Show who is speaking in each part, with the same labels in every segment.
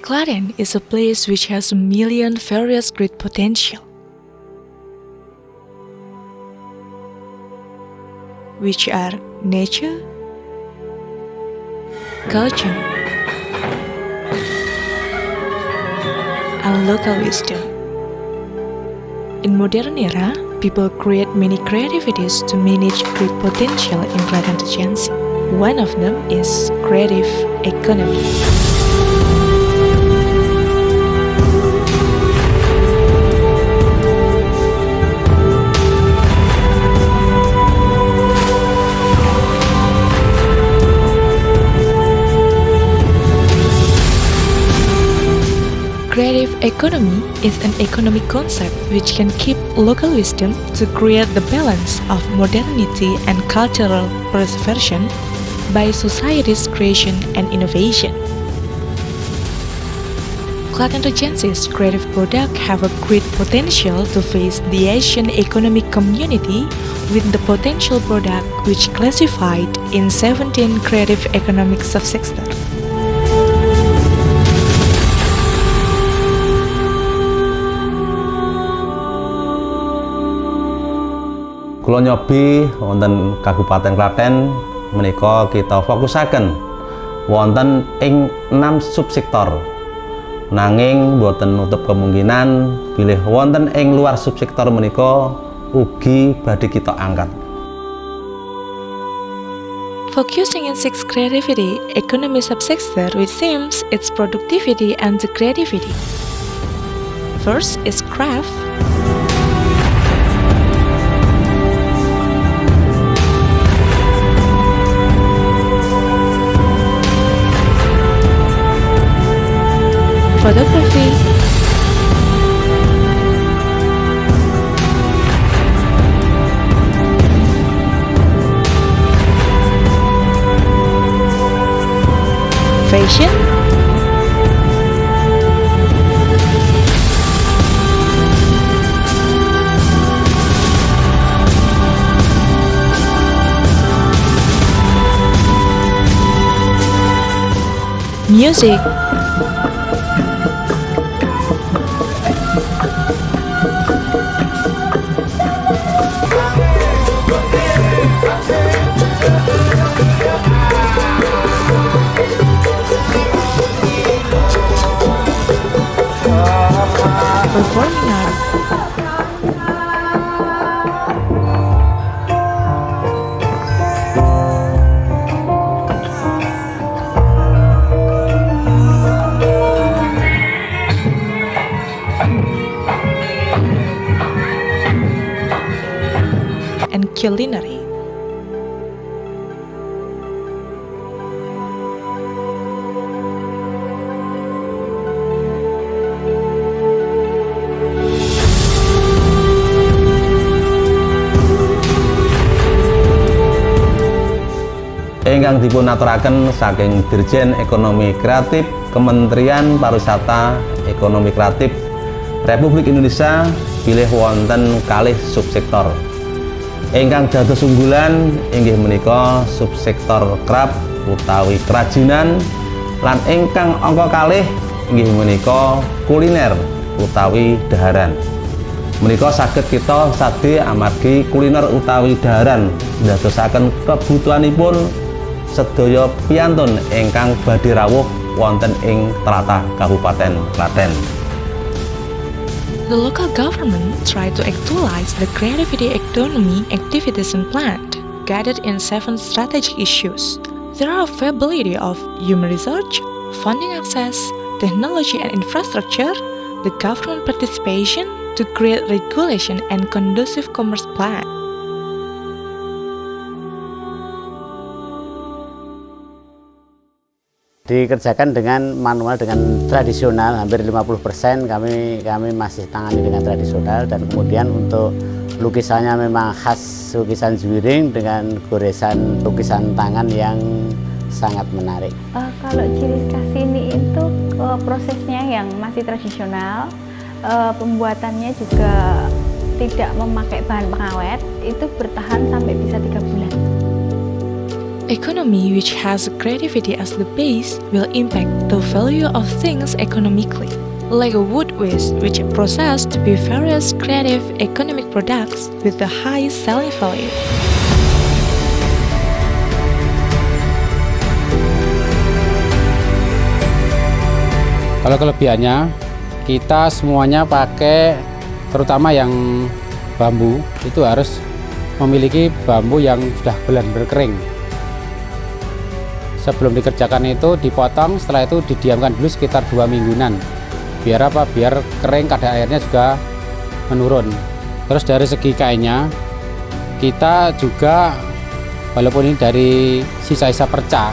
Speaker 1: Klaten is a place which has a million various great potential, which are nature, culture, and local wisdom. In modern era, people create many creativities to manage great potential in Klaten Regency. One of them is creative economy. Creative economy is an economic concept which can keep local wisdom to create the balance of modernity and cultural preservation by society's creation and innovation. Klaten Regency's creative products have a great potential to face the Asian economic community with the potential product which classified in 17 creative economic subsectors.
Speaker 2: Kula nyobi wonten Kabupaten Klaten menika kita fokusaken wonten ing 6 subsektor. Nanging boten nutup kemungkinan bilih wonten ing luar subsektor menika ugi badhe kita angkat.
Speaker 1: Focusing in 6 creativity economy subsector which seems its productivity and the creativity. First is craft. Photography, fashion, music, performing art, and culinary.
Speaker 2: Ingkang dipunaturaken saking Dirjen Ekonomi Kreatif Kementerian Pariwisata Ekonomi Kreatif Republik Indonesia bilih wonten kalih subsektor. Ingkang dados unggulan inggih menika subsektor craft utawi kerajinan lan ingkang angka kalih inggih menika kuliner utawi dhaharan. Menika saged kita sadhe amargi kuliner utawi dhaharan ndadosaken kebutuhanipun sedaya piyantun ingkang badhe rawuh wonten ing tlatah Kabupaten Klaten.
Speaker 1: The local government tried to actualize the creativity economy activities and planned, guided in 7 strategic issues. There are availability of human research, funding access, technology and infrastructure, the government participation to create regulation and conducive commerce plan.
Speaker 3: Dikerjakan dengan manual, dengan tradisional, hampir 50% kami masih tangani dengan tradisional, dan kemudian untuk lukisannya memang khas lukisan Zwiring dengan goresan lukisan tangan yang sangat menarik.
Speaker 4: Kalau ciri khas ini itu prosesnya yang masih tradisional, pembuatannya juga tidak memakai bahan pengawet, itu bertahan sampai bisa 3 bulan.
Speaker 1: Economy which has creativity as the base will impact the value of things economically, like a wood waste which processed to be various creative economic products with the high selling value.
Speaker 5: Kalau kelebihannya, kita semuanya pakai, terutama yang bambu, itu harus memiliki bambu yang sudah benar-benar kering. Sebelum dikerjakan itu dipotong, setelah itu didiamkan dulu sekitar 2 mingguan. Biar apa? Biar kering, kadar airnya juga menurun. Terus dari segi kainnya, kita juga walaupun ini dari sisa-sisa perca,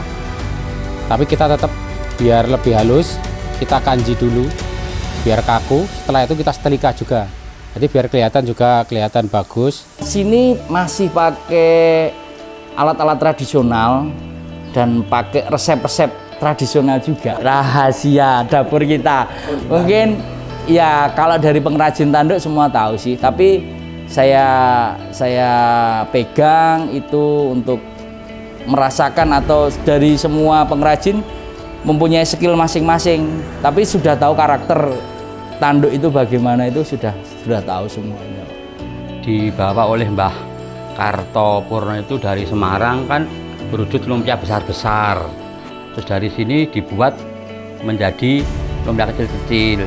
Speaker 5: tapi kita tetap biar lebih halus, kita kanji dulu biar kaku, setelah itu kita setrika juga, jadi biar kelihatan bagus.
Speaker 6: Sini masih pakai alat-alat tradisional dan pakai resep-resep tradisional juga. Rahasia dapur kita mungkin ya, kalau dari pengrajin tanduk semua tahu sih, tapi saya pegang itu untuk merasakan, atau dari semua pengrajin mempunyai skill masing-masing, tapi sudah tahu karakter tanduk itu bagaimana, itu sudah tahu semuanya.
Speaker 7: Dibawa oleh Mbah Kartopurno itu dari Semarang, kan berwujud lumpia besar-besar. Terus dari sini dibuat menjadi lumpia kecil-kecil.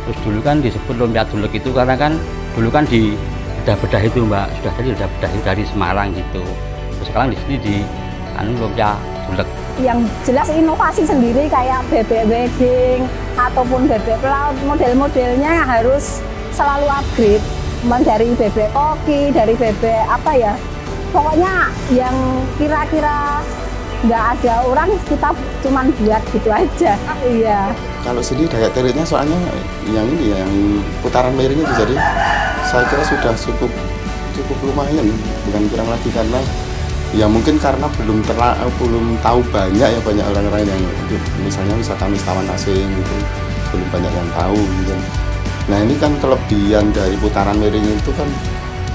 Speaker 7: Terus dulu kan disebut lumpia dulek itu karena kan dulu kan di bedah itu Mbak, sudah bedah itu dari Semarang gitu. Terus sekarang di sini di lumpia dulek.
Speaker 8: Yang jelas inovasi sendiri kayak bebek wedding ataupun bebek pelaut, model-modelnya harus selalu upgrade, dari bebek koki, dari bebek apa ya, pokoknya yang kira-kira nggak ada orang, kita cuman buat gitu aja. Iya.
Speaker 9: Kalau sini daya tariknya soalnya yang ini ya, yang putaran miring itu, jadi saya kira sudah cukup lumayan, bukan kurang lagi, karena ya mungkin karena belum tahu banyak ya, banyak orang-orang yang misalnya wisatawan asing gitu, belum banyak yang tahu gitu. Nah ini kan kelebihan dari putaran miring itu kan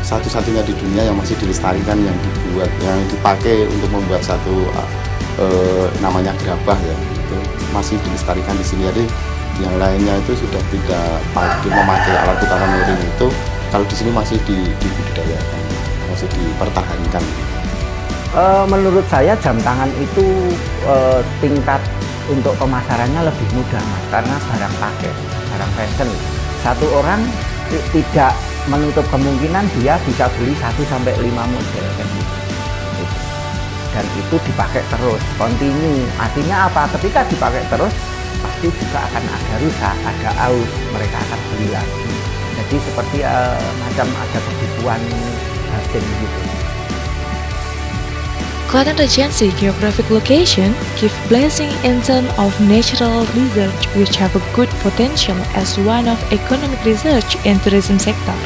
Speaker 9: satu-satunya di dunia yang masih dilestarikan, yang dibuat, yang dipakai untuk membuat satu namanya gerabah ya, itu masih dilestarikan di sini. Jadi yang lainnya itu sudah tidak memakai alat putaran miring itu, kalau di sini masih dibudidayakan, masih dipertahankan.
Speaker 10: Menurut saya jam tangan itu tingkat untuk pemasarannya lebih mudah, Mas, karena barang pakai, barang fashion. Satu orang tidak menutup kemungkinan dia bisa beli 1-5 model kan gitu. Dan itu dipakai terus, continue. Artinya apa? Ketika dipakai terus pasti juga akan ada rusak, ada aus, mereka akan beli lagi. Jadi seperti macam ada kebutuhan batin gitu.
Speaker 1: Klaten Regency geographic location give blessing in terms of natural research which have a good potential as one of economic research in tourism sector.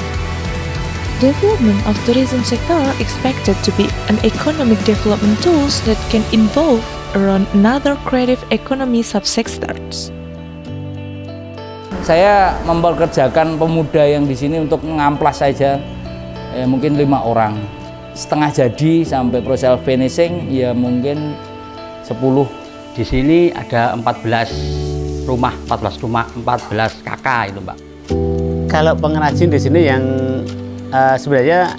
Speaker 1: Development of tourism sector expected to be an economic development tools that can involve around another creative economy subsectors.
Speaker 6: Saya mempekerjakan pemuda yang di sini untuk mengamplas saja, mungkin 5 orang. Setengah jadi sampai proses finishing ya mungkin 10.
Speaker 7: Di sini ada 14 rumah, 14 kakak itu Mbak.
Speaker 3: Kalau pengrajin di sini yang sebenarnya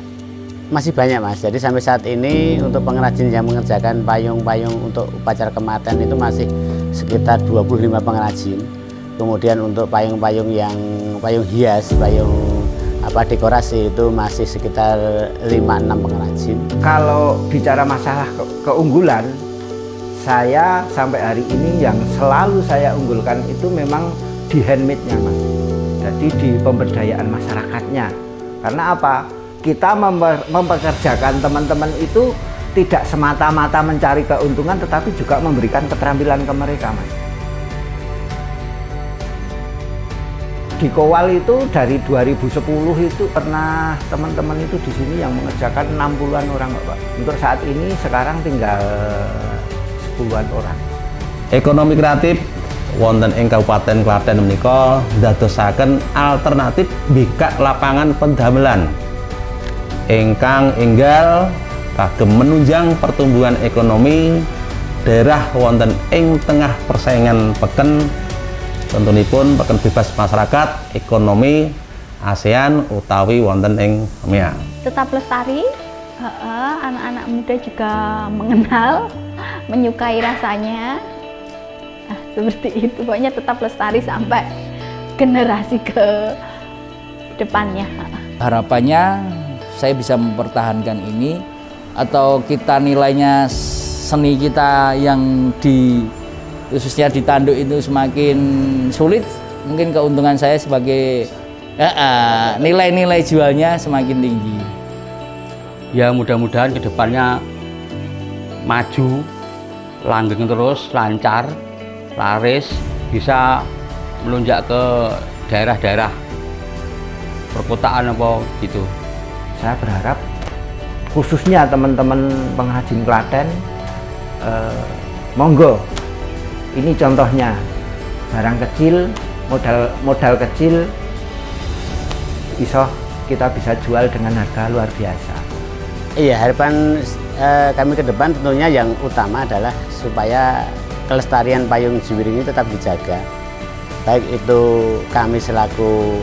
Speaker 3: masih banyak, Mas. Jadi sampai saat ini untuk pengrajin yang mengerjakan payung-payung untuk upacara kematian itu masih sekitar 25 pengrajin. Kemudian untuk payung-payung yang payung hias, payung dekorasi itu masih sekitar 5-6 pengrajin.
Speaker 10: Kalau bicara masalah keunggulan, saya sampai hari ini yang selalu saya unggulkan itu memang di handmade-nya, Mas. Jadi di pemberdayaan masyarakatnya. Karena apa? Kita mempekerjakan teman-teman itu tidak semata-mata mencari keuntungan, tetapi juga memberikan keterampilan ke mereka, Mas. Di Kowal itu dari 2010 itu pernah teman-teman itu di sini yang mengerjakan 60-an orang, Pak. Untuk saat ini sekarang tinggal 10-an orang.
Speaker 2: Ekonomi kreatif wonten ing Kabupaten Klaten menika ndadosaken alternatif bikak lapangan pendamelan ingkang enggal kagem menunjang pertumbuhan ekonomi daerah wonten ing tengah persaingan peken, tentunipun peken bebas masyarakat ekonomi ASEAN utawi wonten ing MEA.
Speaker 4: Tetap lestari, anak-anak muda juga mengenal, menyukai rasanya. Nah, seperti itu, pokoknya tetap lestari sampai generasi ke depannya.
Speaker 6: Harapannya saya bisa mempertahankan ini, atau kita nilainya seni kita yang khususnya di tanduk itu semakin sulit, mungkin keuntungan saya sebagai nilai-nilai jualnya semakin tinggi.
Speaker 7: Ya mudah-mudahan kedepannya maju, langgeng terus, lancar, laris, bisa melonjak ke daerah-daerah perkotaan apa gitu.
Speaker 10: Saya berharap khususnya teman-teman pengrajin Klaten, monggo, ini contohnya, barang kecil, modal kecil, kita bisa jual dengan harga luar biasa.
Speaker 3: Iya, harapan kami ke depan tentunya yang utama adalah supaya kelestarian payung Jiwiring ini tetap dijaga. Baik itu kami selaku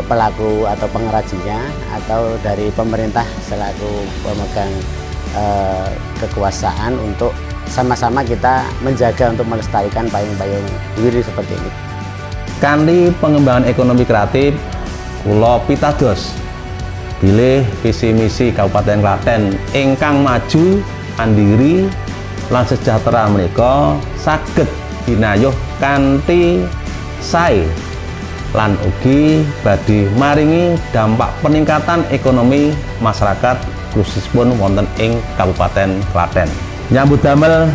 Speaker 3: pelaku atau pengrajinnya, atau dari pemerintah selaku pemegang kekuasaan, untuk sama-sama kita menjaga untuk melestarikan payung-payung Jiwiring seperti ini.
Speaker 2: Kanthi pengembangan ekonomi kreatif, kula pitados bilih visi misi Kabupaten Klaten ingkang maju, mandiri, lan sejahtera menika saged binayuh kanthi sae lan ugi badhe maringi dampak peningkatan ekonomi masyarakat khususipun wonten ing Kabupaten Klaten. Nyambut damel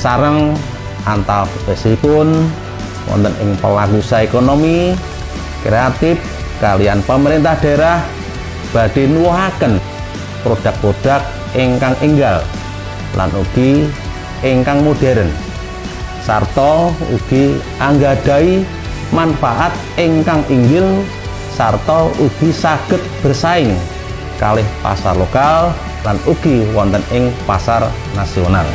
Speaker 2: sareng antawasipun wonten ing pelaku usaha ekonomi kreatif kalian pemerintah daerah badhe nuwuhaken produk-produk ingkang enggal lan ugi ingkang modern, sarta ugi anggadhahi manfaat ingkang inggil, sarta ugi saged bersaing kalih pasar lokal lan ugi wonten ing pasar nasional.